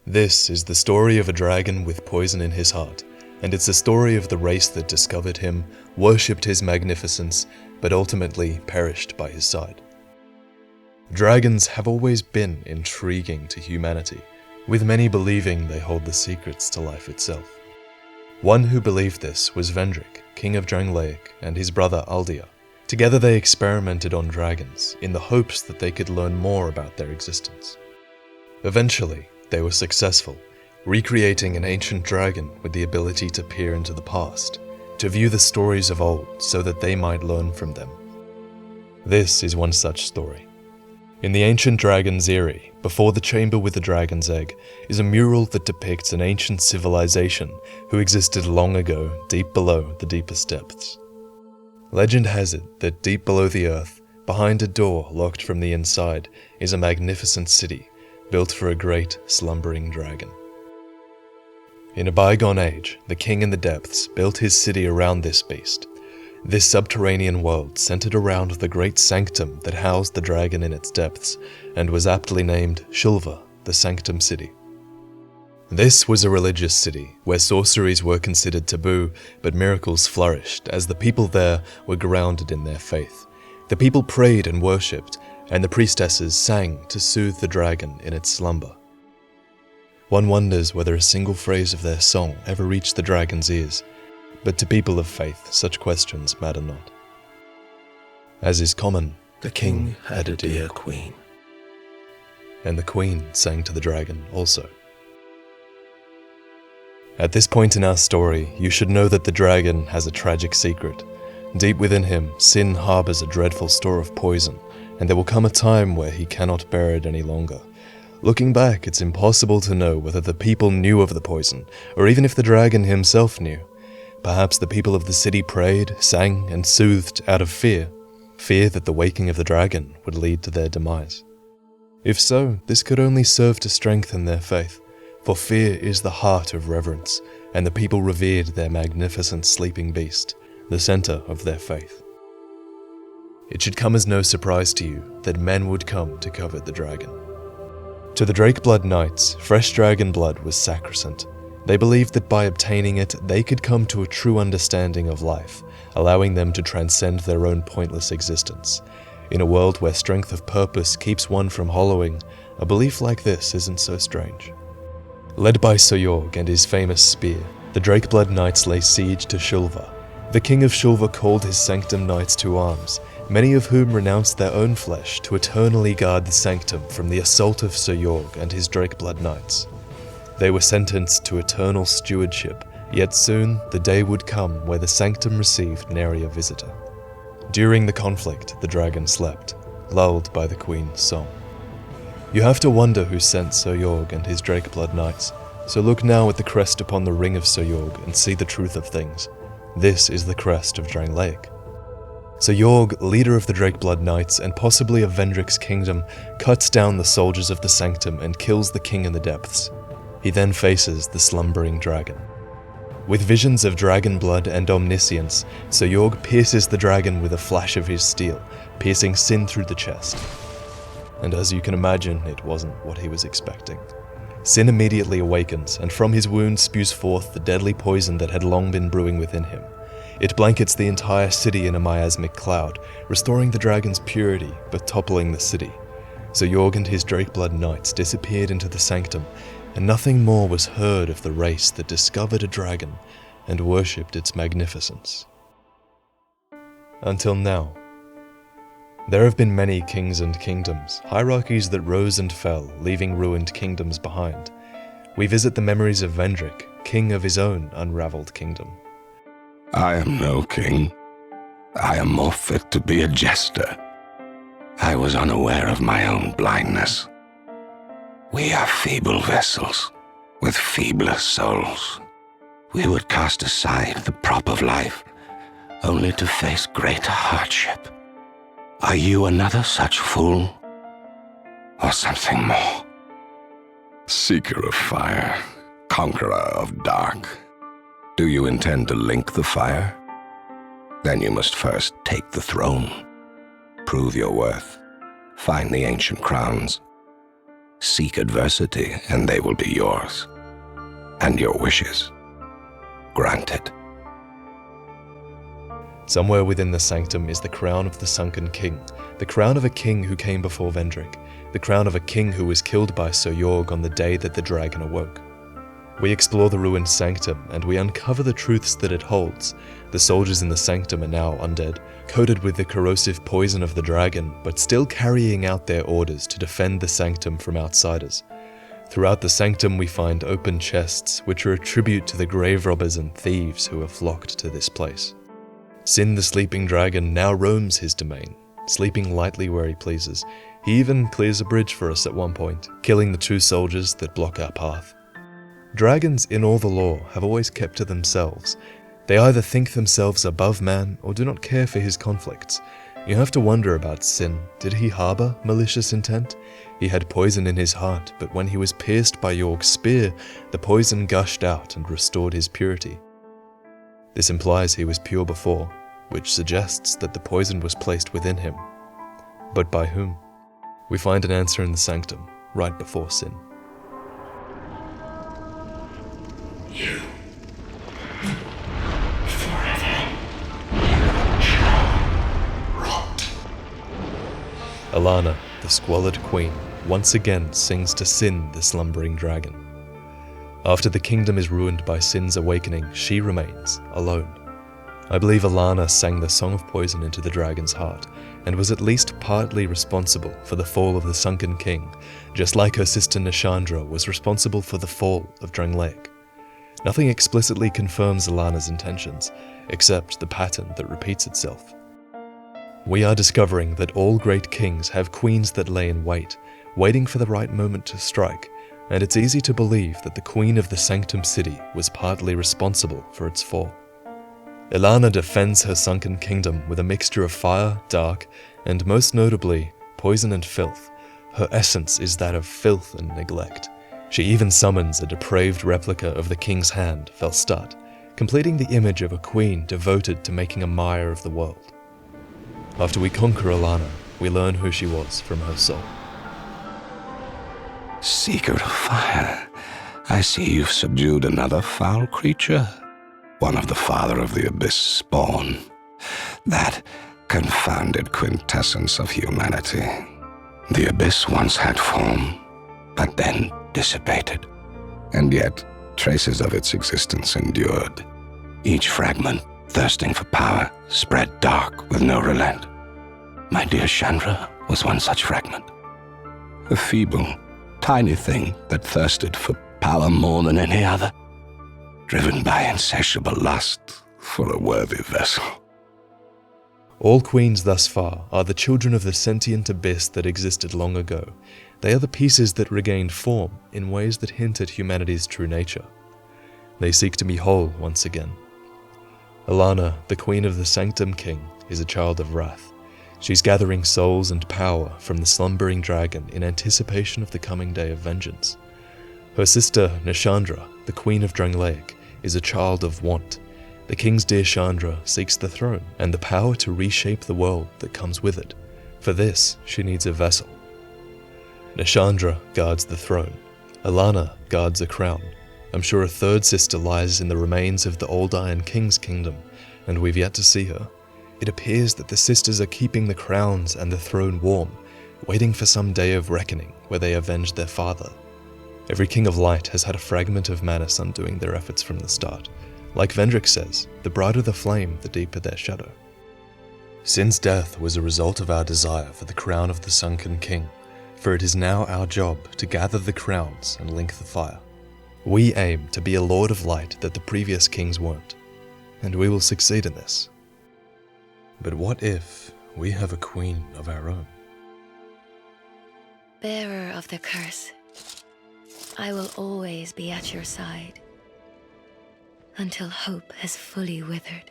This is the story of a dragon with poison in his heart, and it's the story of the race that discovered him, worshipped his magnificence, but ultimately perished by his side. Dragons have always been intriguing to humanity, with many believing they hold the secrets to life itself. One who believed this was Vendrick, king of Drangleic, and his brother Aldia. Together they experimented on dragons in the hopes that they could learn more about their existence. Eventually, they were successful, recreating an ancient dragon with the ability to peer into the past, to view the stories of old so that they might learn from them. This is one such story. In the ancient dragon's eyrie, before the chamber with the dragon's egg, is a mural that depicts an ancient civilization who existed long ago deep below the deepest depths. Legend has it that deep below the earth, behind a door locked from the inside, is a magnificent city built for a great slumbering dragon. In a bygone age, the king in the depths built his city around this beast. This subterranean world centered around the great sanctum that housed the dragon in its depths, and was aptly named Shulva, the Sanctum City. This was a religious city where sorceries were considered taboo, but miracles flourished as the people there were grounded in their faith. The people prayed and worshipped, and the priestesses sang to soothe the dragon in its slumber. One wonders whether a single phrase of their song ever reached the dragon's ears, but to people of faith such questions matter not. As is common, The king had a dear queen. and the queen sang to the dragon also. At this point in our story, you should know that the dragon has a tragic secret. Deep within him, Sin harbors a dreadful store of poison, and there will come a time where he cannot bear it any longer. Looking back, it's impossible to know whether the people knew of the poison, or even if the dragon himself knew. Perhaps the people of the city prayed, sang, and soothed out of fear that the waking of the dragon would lead to their demise. If so, this could only serve to strengthen their faith, for fear is the heart of reverence, and the people revered their magnificent sleeping beast, the center of their faith. It should come as no surprise to you that men would come to covet the dragon. To the Drakeblood Knights, fresh dragon blood was sacrosanct. They believed that by obtaining it, they could come to a true understanding of life, allowing them to transcend their own pointless existence. In a world where strength of purpose keeps one from hollowing, a belief like this isn't so strange. Led by Soyorg and his famous spear, the Drakeblood Knights lay siege to Shulva. The king of Shulva called his sanctum knights to arms, many of whom renounced their own flesh to eternally guard the sanctum from the assault of Soyorg and his Drakeblood Knights. They were sentenced to eternal stewardship, yet soon the day would come where the sanctum received nary a visitor. During the conflict, the dragon slept, lulled by the queen's song. You have to wonder who sent Soyorg and his Drakeblood Knights, so look now at the crest upon the ring of Soyorg and see the truth of things. This is the crest of Drangleic. Soyorg, leader of the Drakeblood Knights and possibly of Vendrick's kingdom, cuts down the soldiers of the sanctum and kills the king in the depths. He then faces the slumbering dragon. With visions of dragon blood and omniscience, Soyorg pierces the dragon with a flash of his steel, piercing Sin through the chest. And as you can imagine, it wasn't what he was expecting. Sin immediately awakens, and from his wound spews forth the deadly poison that had long been brewing within him. It blankets the entire city in a miasmic cloud, restoring the dragon's purity, but toppling the city. Soyorg and his Drakeblood Knights disappeared into the sanctum, and nothing more was heard of the race that discovered a dragon and worshipped its magnificence. Until now. There have been many kings and kingdoms, hierarchies that rose and fell, leaving ruined kingdoms behind. We visit the memories of Vendrick, king of his own unraveled kingdom. I am no king. I am more fit to be a jester. I was unaware of my own blindness. We are feeble vessels, with feebler souls. We would cast aside the prop of life, only to face greater hardship. Are you another such fool? Or something more? Seeker of fire, conqueror of dark. Do you intend to link the fire? Then you must first take the throne. Prove your worth. Find the ancient crowns. Seek adversity, and they will be yours. And your wishes granted. Somewhere within the sanctum is the crown of the sunken king, the crown of a king who came before Vendrick, the crown of a king who was killed by Sir Jorg on the day that the dragon awoke. We explore the ruined sanctum, and we uncover the truths that it holds. The soldiers in the sanctum are now undead, coated with the corrosive poison of the dragon, but still carrying out their orders to defend the sanctum from outsiders. Throughout the sanctum we find open chests, which are a tribute to the grave robbers and thieves who have flocked to this place. Sinh the sleeping dragon now roams his domain, sleeping lightly where he pleases. He even clears a bridge for us at one point, killing the 2 soldiers that block our path. Dragons in all the lore have always kept to themselves. They either think themselves above man or do not care for his conflicts. You have to wonder about Sinh. Did he harbor malicious intent? He had poison in his heart, but when he was pierced by Jorg's spear, the poison gushed out and restored his purity. This implies he was pure before, which suggests that the poison was placed within him. But by whom? We find an answer in the sanctum, right before Sinh. You forever shall rot. Alanna, the squalid queen, once again sings to Sinh the slumbering dragon. After the kingdom is ruined by Sin's awakening, she remains alone. I believe Alanna sang the song of poison into the dragon's heart, and was at least partly responsible for the fall of the sunken king, just like her sister Nishandra was responsible for the fall of Drangleic. Nothing explicitly confirms Alanna's intentions, except the pattern that repeats itself. We are discovering that all great kings have queens that lay in wait, waiting for the right moment to strike, and it's easy to believe that the queen of the Sanctum City was partly responsible for its fall. Alanna defends her sunken kingdom with a mixture of fire, dark, and most notably, poison and filth. Her essence is that of filth and neglect. She even summons a depraved replica of the king's hand, Felstat, completing the image of a queen devoted to making a mire of the world. After we conquer Alanna, we learn who she was from her soul. Seeker of fire, I see you've subdued another foul creature. One of the father of the abyss spawn. That confounded quintessence of humanity. The abyss once had form, but then dissipated. And yet, traces of its existence endured. Each fragment, thirsting for power, spread dark with no relent. My dear Chandra was one such fragment. A feeble, tiny thing that thirsted for power more than any other, driven by insatiable lust for a worthy vessel. All queens thus far are the children of the sentient abyss that existed long ago. They are the pieces that regained form in ways that hint at humanity's true nature. They seek to be whole once again. Alanna, the queen of the Sanctum King, is a child of wrath. She's gathering souls and power from the slumbering dragon in anticipation of the coming day of vengeance. Her sister, Nishandra, the queen of Drangleic, is a child of want. The king's dear Chandra seeks the throne and the power to reshape the world that comes with it. For this, she needs a vessel. Nishandra guards the throne. Alanna guards a crown. I'm sure a third sister lies in the remains of the Old Iron King's kingdom, and we've yet to see her. It appears that the sisters are keeping the crowns and the throne warm, waiting for some day of reckoning where they avenge their father. Every king of light has had a fragment of Manus undoing their efforts from the start. Like Vendrick says, the brighter the flame, the deeper their shadow. Sin's death was a result of our desire for the crown of the sunken king, for it is now our job to gather the crowns and link the fire. We aim to be a lord of light that the previous kings weren't, and we will succeed in this. But what if we have a queen of our own? Bearer of the curse, I will always be at your side until hope has fully withered.